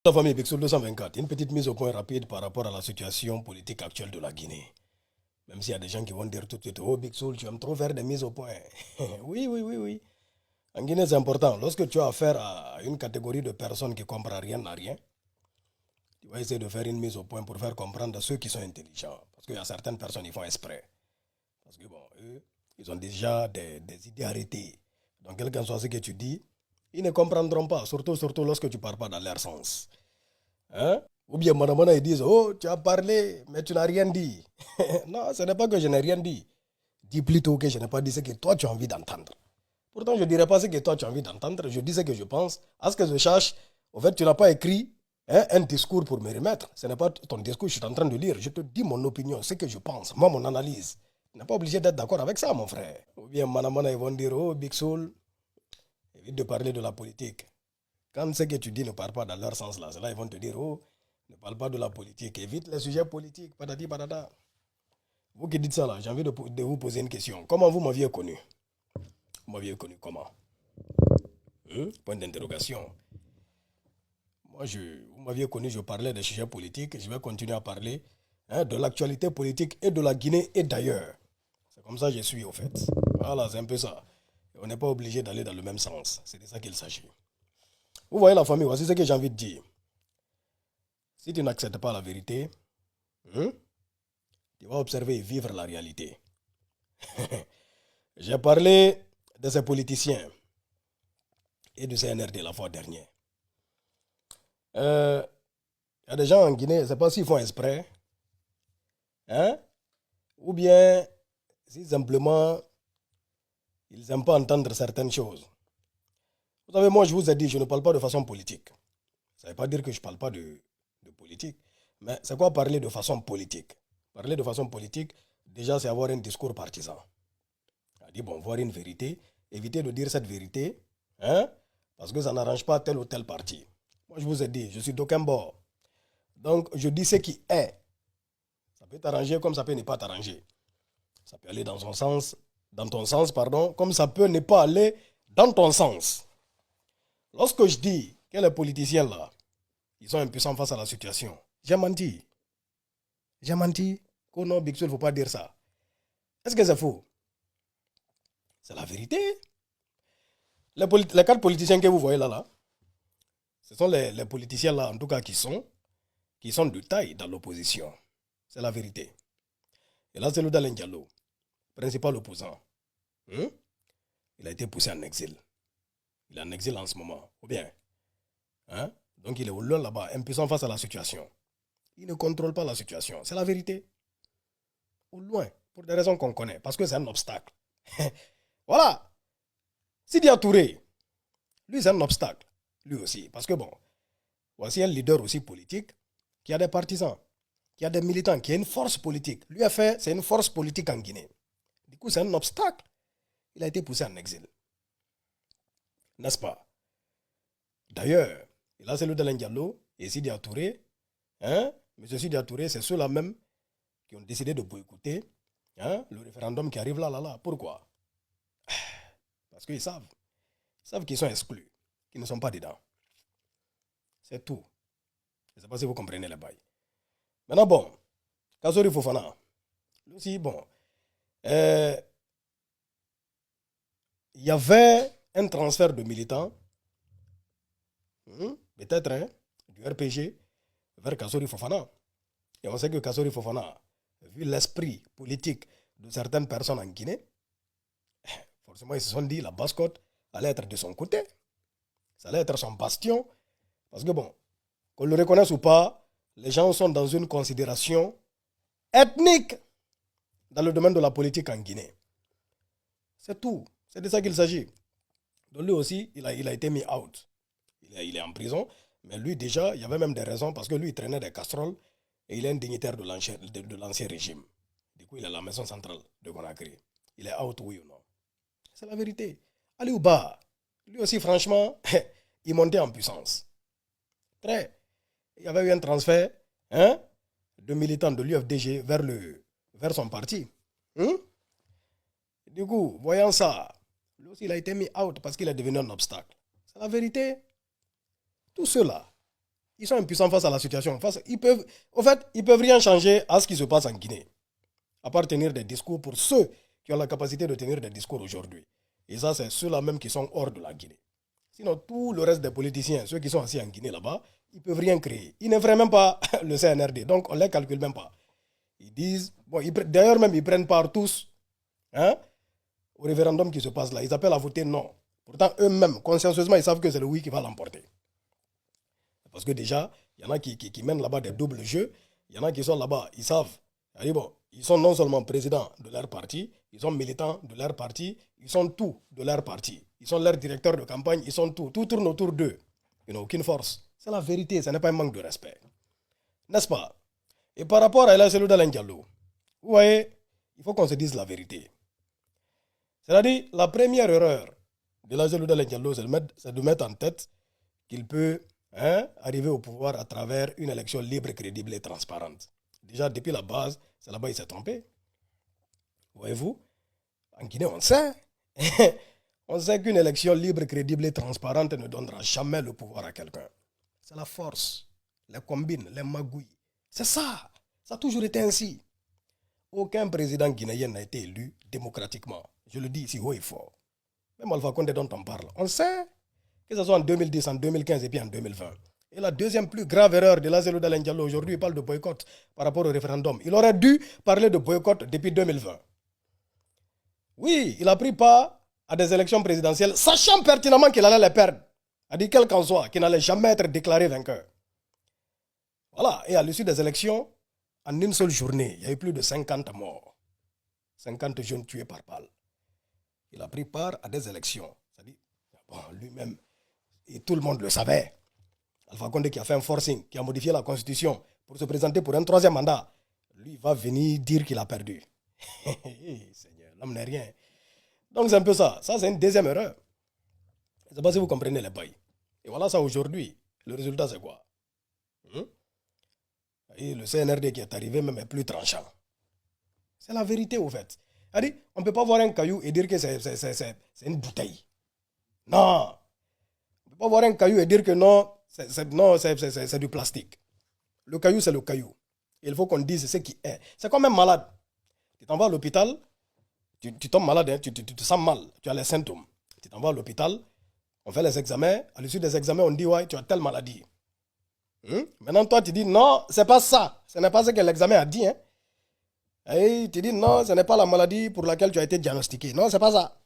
La famille Bixol 224, une petite mise au point rapide par rapport à la situation politique actuelle de la Guinée. Même s'il y a des gens qui vont dire tout de suite, oh Bixol, tu aimes trop faire des mises au point. Oui, oui, oui, oui. En Guinée, c'est important. Lorsque tu as affaire à une catégorie de personnes qui ne comprennent rien à rien, tu vas essayer de faire une mise au point pour faire comprendre à ceux qui sont intelligents. Parce qu'il y a certaines personnes qui font exprès. Parce que bon, eux, ils ont déjà des idées arrêtées. Donc, quel que soit ce que tu dis, ils ne comprendront pas, surtout lorsque tu ne parles pas dans leur sens. Hein? Ou bien, madame, ils disent, oh, tu as parlé, mais tu n'as rien dit. Non, ce n'est pas que je n'ai rien dit. Dis plutôt que je n'ai pas dit ce que toi, tu as envie d'entendre. Pourtant, je ne dirais pas ce que toi, tu as envie d'entendre. Je dis ce que je pense. À ce que je cherche, au fait, tu n'as pas écrit un discours pour me remettre. Ce n'est pas ton discours que je suis en train de lire. Je te dis mon opinion, ce que je pense, moi, mon analyse. Tu n'es pas obligé d'être d'accord avec ça, mon frère. Ou bien, madame, ils vont dire, oh, Big Soul, évite de parler de la politique. Quand ce que tu dis ne parle pas dans leur sens là, c'est là ils vont te dire, oh, ne parle pas de la politique, évite les sujets politiques, patati patata. Vous qui dites ça là, j'ai envie de vous poser une question. Comment vous m'aviez connu? Vous m'aviez connu comment? Point d'interrogation. Moi, vous m'aviez connu, je parlais des sujets politiques, je vais continuer à parler de l'actualité politique et de la Guinée et d'ailleurs. C'est comme ça que je suis au fait. Voilà, c'est un peu ça. On n'est pas obligé d'aller dans le même sens. C'est de ça qu'il s'agit. Vous voyez la famille, voici ce que j'ai envie de dire. Si tu n'acceptes pas la vérité, tu vas observer et vivre la réalité. J'ai parlé de ces politiciens et du CNRD la fois dernière. Il y a des gens en Guinée, je ne sais pas s'ils font exprès, ou bien si simplement ils n'aiment pas entendre certaines choses. Vous savez, moi je vous ai dit, je ne parle pas de façon politique. Ça ne veut pas dire que je ne parle pas de politique. Mais c'est quoi parler de façon politique? Parler de façon politique, déjà, c'est avoir un discours partisan. C'est-à-dire, bon, voir une vérité, éviter de dire cette vérité, parce que ça n'arrange pas tel ou tel parti. Moi, je vous ai dit, je suis d'aucun bord. Donc, je dis ce qui est. Ça peut t'arranger comme ça peut ne pas t'arranger. Ça peut aller dans ton sens, comme ça peut ne pas aller dans ton sens. Lorsque je dis que les politiciens là, ils sont impuissants face à la situation, j'ai menti. J'ai menti. Oh non, Big Soul, il ne faut pas dire ça. Est-ce que c'est faux? C'est la vérité. Les 4 politiciens que vous voyez là, ce sont les politiciens là, en tout cas, qui sont de taille dans l'opposition. C'est la vérité. Et là, c'est le Dalen Diallo, principal opposant. Il a été poussé en exil. Il est en exil en ce moment. Ou bien. Donc, il est au loin là-bas, impuissant face à la situation. Il ne contrôle pas la situation. C'est la vérité. Au loin, pour des raisons qu'on connaît, parce que c'est un obstacle. Voilà. Sidi Touré, lui, c'est un obstacle. Lui aussi. Parce que bon, voici un leader aussi politique qui a des partisans, qui a des militants, qui a une force politique. Lui a fait, c'est une force politique en Guinée. Du coup, c'est un obstacle. Il a été poussé en exil. N'est-ce pas? D'ailleurs, il a celui de Diallo et Sidi Touré. Monsieur Sidi Touré, c'est ceux-là même qui ont décidé de boycotter le référendum qui arrive là. Pourquoi? Parce qu'ils savent. Ils savent qu'ils sont exclus, qu'ils ne sont pas dedans. C'est tout. Je ne sais pas si vous comprenez les bails. Maintenant, bon, Kasori Fofana, lui aussi, bon, il y avait un transfert de militants, peut-être, du RPG vers Kasori Fofana. Et on sait que Kasori Fofana, vu l'esprit politique de certaines personnes en Guinée, forcément, ils se sont dit la basse-côte allait être de son côté. Ça allait être son bastion. Parce que bon, qu'on le reconnaisse ou pas, les gens sont dans une considération ethnique dans le domaine de la politique en Guinée. C'est tout. C'est de ça qu'il s'agit. Donc lui aussi, il a été mis out. Il est en prison. Mais lui déjà, il y avait même des raisons parce que lui, il traînait des casseroles et il est un dignitaire de l'ancien régime. Du coup, il est à la maison centrale de Conakry. Il est out, oui ou non? C'est la vérité. Ali Ouba, lui aussi, franchement, il montait en puissance. Très. Il y avait eu un transfert de militants de l'UFDG vers son parti. Du coup, voyant ça, lui aussi, il a été mis out parce qu'il est devenu un obstacle. C'est la vérité. Tout cela, Ils sont impuissants face à la situation. En fait, ils peuvent rien changer à ce qui se passe en Guinée. À part tenir des discours pour ceux qui ont la capacité de tenir des discours aujourd'hui. Et ça, c'est ceux-là même qui sont hors de la Guinée. Sinon, tout le reste des politiciens, ceux qui sont assis en Guinée là-bas, ils ne peuvent rien créer. Ils ne feraient même pas le CNRD. Donc, on ne les calcule même pas. Ils disent, bon, d'ailleurs même, ils prennent part tous hein, au référendum qui se passe là. Ils appellent à voter non. Pourtant, eux-mêmes, consciencieusement, ils savent que c'est le oui qui va l'emporter. Parce que déjà, il y en a qui mènent là-bas des doubles jeux. Il y en a qui sont là-bas, ils savent. Bon, ils sont non seulement présidents de leur parti, ils sont militants de leur parti, ils sont tout de leur parti. Ils sont leurs directeurs de campagne, ils sont tout. Tout tourne autour d'eux. Ils n'ont aucune force. C'est la vérité, ce n'est pas un manque de respect. N'est-ce pas? Et par rapport à Ella Selouda Diallo, vous voyez, il faut qu'on se dise la vérité. C'est-à-dire, la première erreur de Ella Selouda Diallo, c'est de mettre en tête qu'il peut arriver au pouvoir à travers une élection libre, crédible et transparente. Déjà, depuis la base, c'est là-bas qu'il s'est trompé. Voyez-vous? En Guinée, on sait. On sait qu'une élection libre, crédible et transparente ne donnera jamais le pouvoir à quelqu'un. C'est la force, les combines, les magouilles. C'est ça. Ça a toujours été ainsi. Aucun président guinéen n'a été élu démocratiquement. Je le dis ici haut et fort. Même Alpha Condé dont on parle. On sait que ce soit en 2010, en 2015 et puis en 2020. Et la deuxième plus grave erreur de Lazelo Diallo aujourd'hui, il parle de boycott par rapport au référendum. Il aurait dû parler de boycott depuis 2020. Oui, il a pris part à des élections présidentielles, sachant pertinemment qu'il allait les perdre. A dit quel qu'en soit, qu'il n'allait jamais être déclaré vainqueur. Voilà, et à l'issue des élections, en une seule journée, il y a eu plus de 50 morts. 50 jeunes tués par balle. Il a pris part à des élections. C'est-à-dire, bon, lui-même, et tout le monde le savait. Alpha Condé qui a fait un forcing, qui a modifié la constitution pour se présenter pour un troisième mandat, lui va venir dire qu'il a perdu. Seigneur, l'homme n'est rien. Donc c'est un peu ça. Ça, c'est une deuxième erreur. Je ne sais pas si vous comprenez les bails. Et voilà ça aujourd'hui. Le résultat, c'est quoi? Et le CNRD qui est arrivé même est plus tranchant. C'est la vérité, au fait. C'est-à-dire, on ne peut pas voir un caillou et dire que c'est une bouteille. Non. On ne peut pas voir un caillou et dire que non, c'est du plastique. Le caillou, c'est le caillou. Et il faut qu'on dise ce qui est. C'est comme un malade. Tu t'en vas à l'hôpital, tu tombes malade, hein, tu te sens mal, tu as les symptômes. Tu t'en vas à l'hôpital, on fait les examens, à l'issue des examens, on dit, ouais, tu as telle maladie. Maintenant, toi, tu dis, non, c'est pas ça. Ce n'est pas ce que l'examen a dit. Hein. Et tu dis, non, ce n'est pas la maladie pour laquelle tu as été diagnostiqué. Non, c'est pas ça.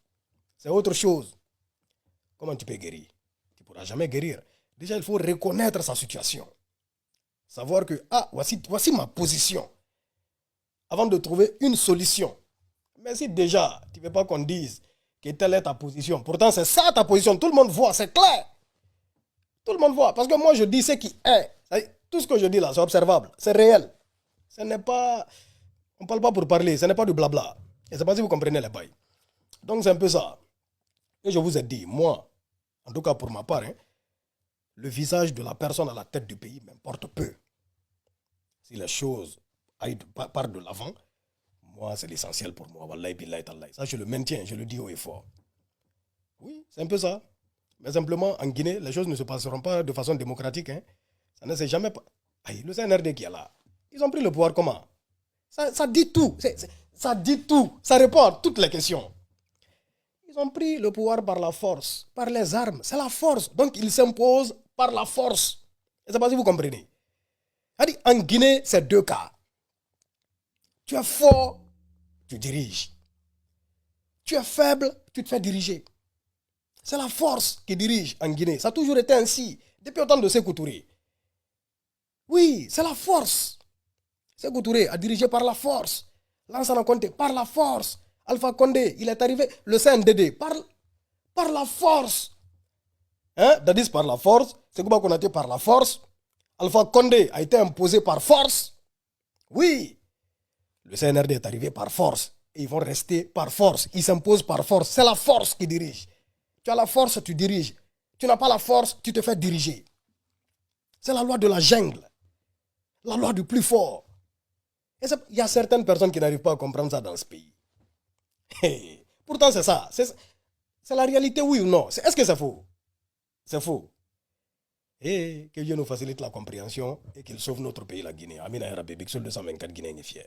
C'est autre chose. Comment tu peux guérir? Tu ne pourras jamais guérir. Déjà, il faut reconnaître sa situation. Savoir que, voici ma position. Avant de trouver une solution. Mais si déjà, tu ne veux pas qu'on dise que telle est ta position, pourtant c'est ça ta position, tout le monde voit, c'est clair. Tout le monde voit. Parce que moi, je dis ce qui est. Tout ce que je dis là, c'est observable, c'est réel. Ce n'est pas... On ne parle pas pour parler, ce n'est pas du blabla. Et c'est pas si vous comprenez les bails. Donc c'est un peu ça. Et je vous ai dit, moi, en tout cas pour ma part, le visage de la personne à la tête du pays m'importe peu. Si les choses partent de l'avant, moi, c'est l'essentiel pour moi. Wallahi billahi tallahi. Ça, je le maintiens, je le dis haut et fort. Oui, c'est un peu ça. Mais simplement, en Guinée, les choses ne se passeront pas de façon démocratique. Ça ne s'est jamais pas... Le CNRD qui est là, ils ont pris le pouvoir comment? Ça dit tout. Ça dit tout. Ça répond à toutes les questions. Ils ont pris le pouvoir par la force, par les armes. C'est la force. Donc, ils s'imposent par la force. Je ne sais pas si vous comprenez. En Guinée, c'est deux cas. Tu es fort, tu diriges. Tu es faible, tu te fais diriger. C'est la force qui dirige en Guinée. Ça a toujours été ainsi. Depuis autant de Sékou Touré. Oui, c'est la force. Sékou Touré a dirigé par la force. Lansana Conté par la force. Alpha Condé, il est arrivé. Le CNDD par la force. Dadis par la force. Sékouba Konaté par la force. Alpha Condé a été imposé par force. Oui. Le CNRD est arrivé par force. Et ils vont rester par force. Ils s'imposent par force. C'est la force qui dirige. Tu as la force, tu diriges. Tu n'as pas la force, tu te fais diriger. C'est la loi de la jungle. La loi du plus fort. Et il y a certaines personnes qui n'arrivent pas à comprendre ça dans ce pays. Pourtant, c'est ça. C'est la réalité, oui ou non? Est-ce que c'est faux? C'est faux. Et que Dieu nous facilite la compréhension et qu'il sauve notre pays, la Guinée. Amina Rabbi, Bixol 224 Guinéens est fier.